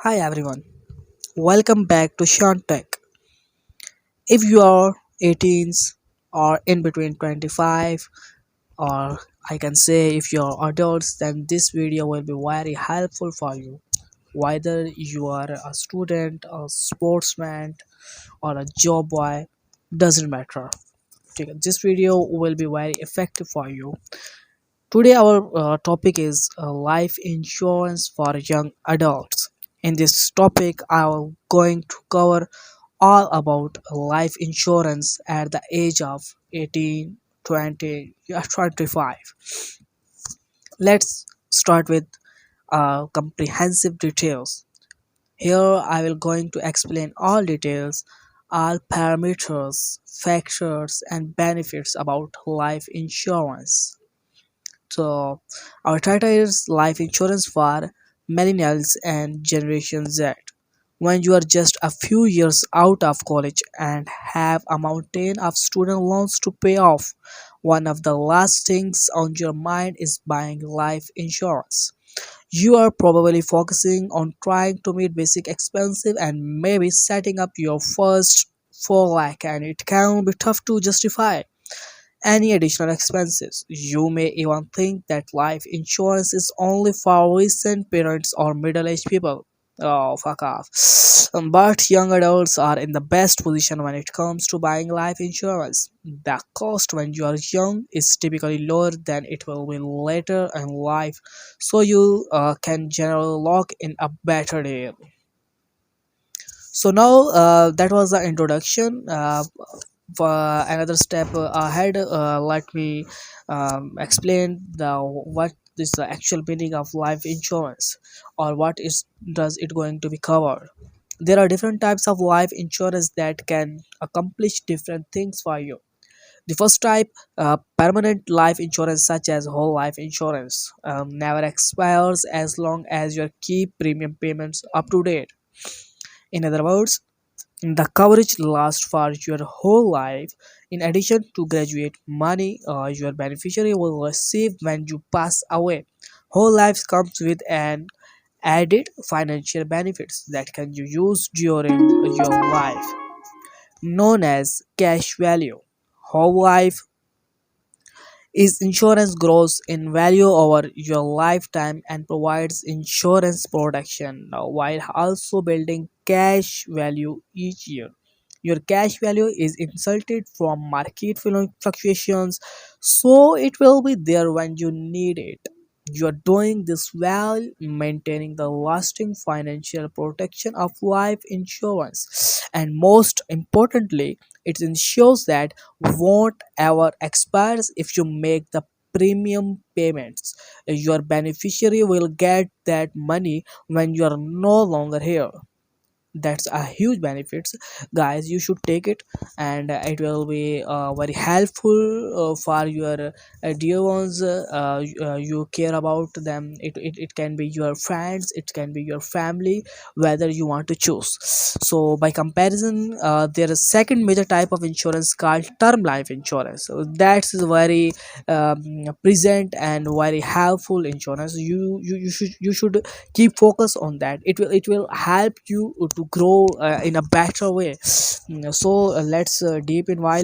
Hi everyone, welcome back to SHAN Tech. If you are 18s or in between 25, or I can say if you are adults, then this video will be very helpful for you. Whether you are a student, a sportsman, or a job boy, doesn't matter. Okay, this video will be very effective for you. Today, our topic is life insurance for young adults. In this topic, I am going to cover all about life insurance at the age of 18, 20, 25. Let's start with comprehensive details. Here, I will going to explain all details, all parameters, factors, and benefits about life insurance. So, our title is Life Insurance for Millennials and Generation Z. When you are just a few years out of college and have a mountain of student loans to pay off, one of the last things on your mind is buying life insurance. You are probably focusing on trying to meet basic expenses and maybe setting up your first 4 lakh, and it can be tough to justify any additional expenses. You may even think that life insurance is only for recent parents or middle aged people. Oh, fuck off. But young adults are in the best position when it comes to buying life insurance. The cost when you are young is typically lower than it will be later in life, so you can generally lock in a better deal. So now that was the introduction. For another step ahead, let me explain the what is the actual meaning of life insurance, or what is does it going to be covered. There are different types of life insurance that can accomplish different things for you. The first type, permanent life insurance, such as whole life insurance, never expires as long as you keep premium payments up to date. In other words, the coverage lasts for your whole life. In addition to graduate money, your beneficiary will receive when you pass away. Whole life comes with an added financial benefits that can you use during your life, known as cash value. Whole life is insurance grows in value over your lifetime and provides insurance protection while also building cash value each year. Your cash value is insulted from market fluctuations, so it will be there when you need it. You are doing this while maintaining the lasting financial protection of life insurance. And most importantly, it ensures that won't ever expires if you make the premium payments. Your beneficiary will get that money when you are no longer here. That's a huge benefits, guys. You should take it, and it will be very helpful for your dear ones. You care about them. It can be your friends, it can be your family, whether you want to choose. So by comparison, there is second major type of insurance called term life insurance. So that's very present and very helpful insurance. You should keep focus on that. It will help you to grow in a better way. So let's deep in while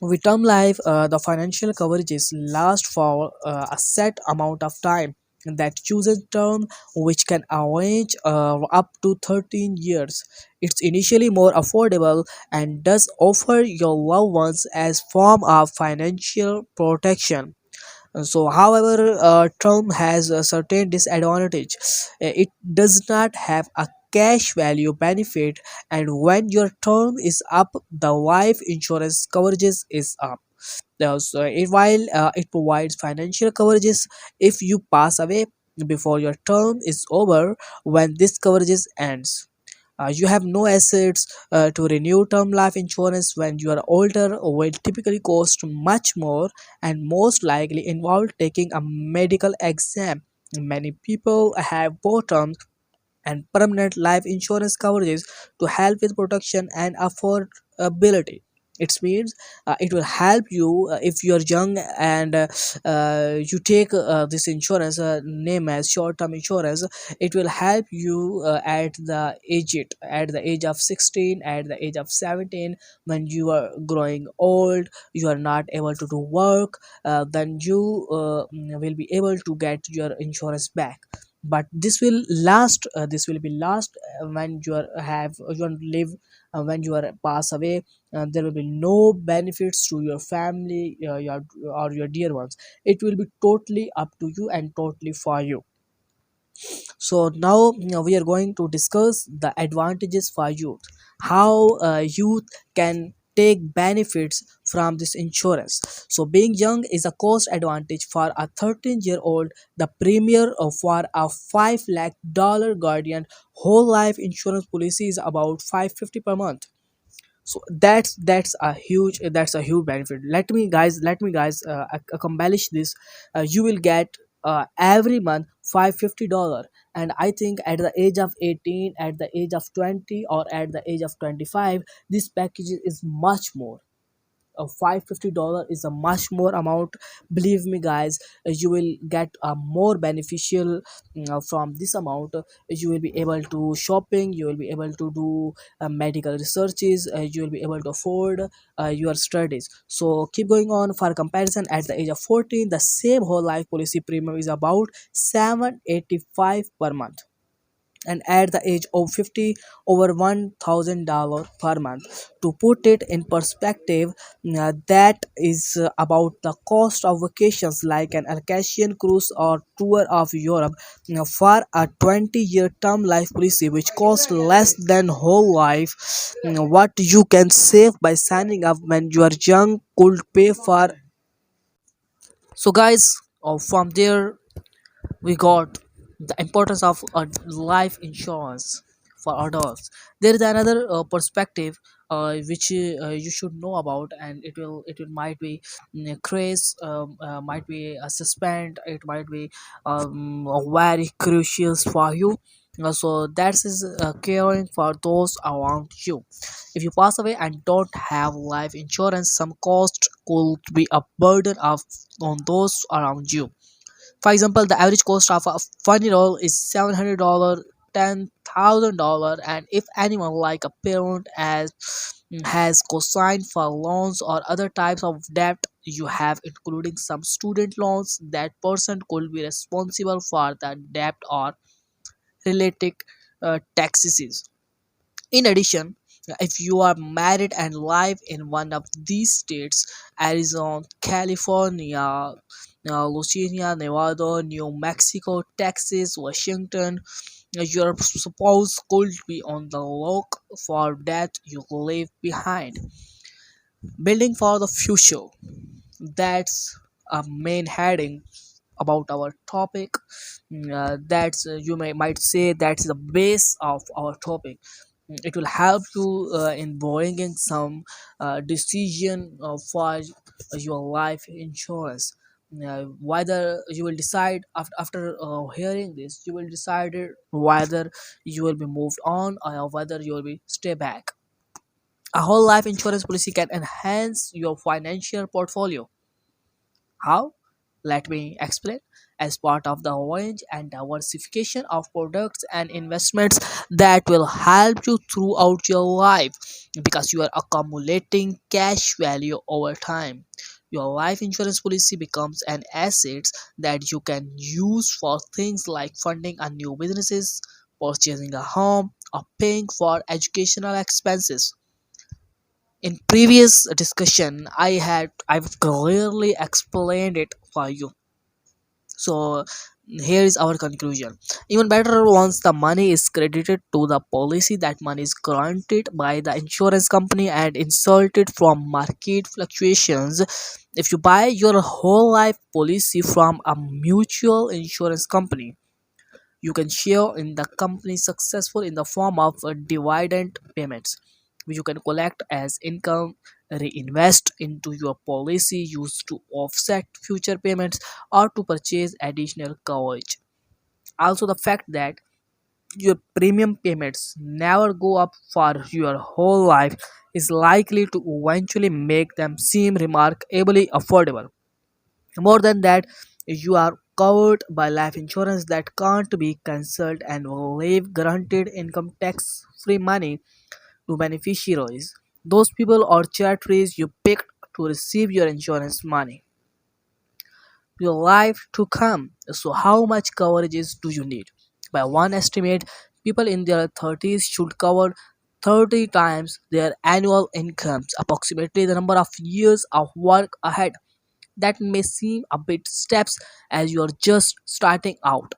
with term life, the financial coverages last for a set amount of time. That chosen term, which can range up to 13 years. It's initially more affordable and does offer your loved ones as form of financial protection. So however, term has a certain disadvantage. It does not have a cash value benefit, and when your term is up, the life insurance coverages is up. While it provides financial coverages if you pass away before your term is over, when this coverages ends, you have no assets. To renew term life insurance when you are older will typically cost much more and most likely involve taking a medical exam. Many people have both term and permanent life insurance coverages to help with protection and affordability. It means it will help you if you are young and you take this insurance name as short term insurance. It will help you at the age of 16, at the age of 17, when you are growing old, you are not able to do work, then you will be able to get your insurance back. But this will be last when you are live when you are pass away. There will be no benefits to your family, or your dear ones. It will be totally up to you and totally for you. So now, we are going to discuss the advantages for youth, how youth can take benefits from this insurance. So being young is a cost advantage for a 13-year-old. The premier for a 5 lakh dollar guardian whole life insurance policy is about 550 per month. So that's a huge benefit. Let me guys embellish this. You will get every month $550, and I think at the age of 18, at the age of 20, or at the age of 25, this package is much more. $550 is a much more amount. Believe me guys, you will get a more beneficial from this amount. You will be able to shopping, you will be able to do medical researches, you will be able to afford your studies. So keep going on. For comparison, at the age of 14, the same whole life policy premium is about 785 per month, and at the age of 50, over $1000 per month. To put it in perspective, that is about the cost of vacations like an Alsatian cruise or tour of Europe. For a 20-year term life policy which costs less than whole life, what you can save by signing up when you are young could pay for. So guys, from there we got the importance of life insurance for adults. There is another perspective which you should know about, and it will might be craze, might be a suspend, it might be very crucial for you. So that is caring for those around you. If you pass away and don't have life insurance, some cost could be a burden of on those around you. For example, the average cost of a funeral is $700, $10,000, and if anyone like a parent has co-signed for loans or other types of debt you have, including some student loans, that person could be responsible for the debt or related taxes. In addition, if you are married and live in one of these states, Arizona, California, Louisiana, Nevada, New Mexico, Texas, Washington, your spouse could be on the look for that you leave behind. Building for the future. That's a main heading about our topic. That's you might say that's the base of our topic. It will help you in bringing some decision for your life insurance. Whether you will decide after hearing this, you will decide it whether you will be moved on or whether you will be stay back. A whole life insurance policy can enhance your financial portfolio. How? Let me explain. As part of the range and diversification of products and investments that will help you throughout your life, because you are accumulating cash value over time. Your life insurance policy becomes an asset that you can use for things like funding a new businesses, purchasing a home, or paying for educational expenses. In previous discussion, I've clearly explained it for you. So here is our conclusion. Even better, once the money is credited to the policy, that money is granted by the insurance company and insulted from market fluctuations. If you buy your whole life policy from a mutual insurance company, you can share in the company's successful in the form of dividend payments, which you can collect as income, reinvest into your policy, used to offset future payments, or to purchase additional coverage. Also, the fact that your premium payments never go up for your whole life is likely to eventually make them seem remarkably affordable. More than that, you are covered by life insurance that can't be cancelled and will leave guaranteed income tax free money to beneficiaries. Those people or charities you picked to receive your insurance money. Your life to come. So, how much coverages do you need? By one estimate, people in their 30s should cover 30 times their annual incomes, approximately the number of years of work ahead. That may seem a bit steps as you are just starting out.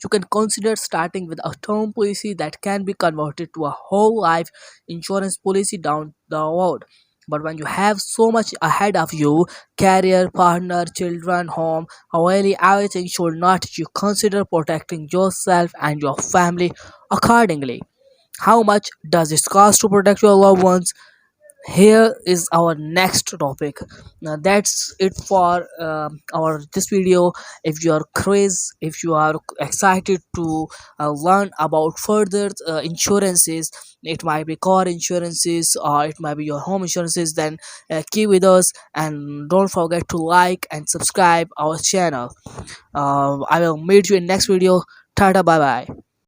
You can consider starting with a term policy that can be converted to a whole life insurance policy down the road. But when you have so much ahead of you, career, partner, children, home, really everything should not you consider protecting yourself and your family accordingly. How much does it cost to protect your loved ones? Here is our next topic. Now that's it for our this video. If you are crazy, if you are excited to learn about further insurances, it might be car insurances or it might be your home insurances, then keep with us and don't forget to like and subscribe our channel. I will meet you in next video. Tata, bye bye.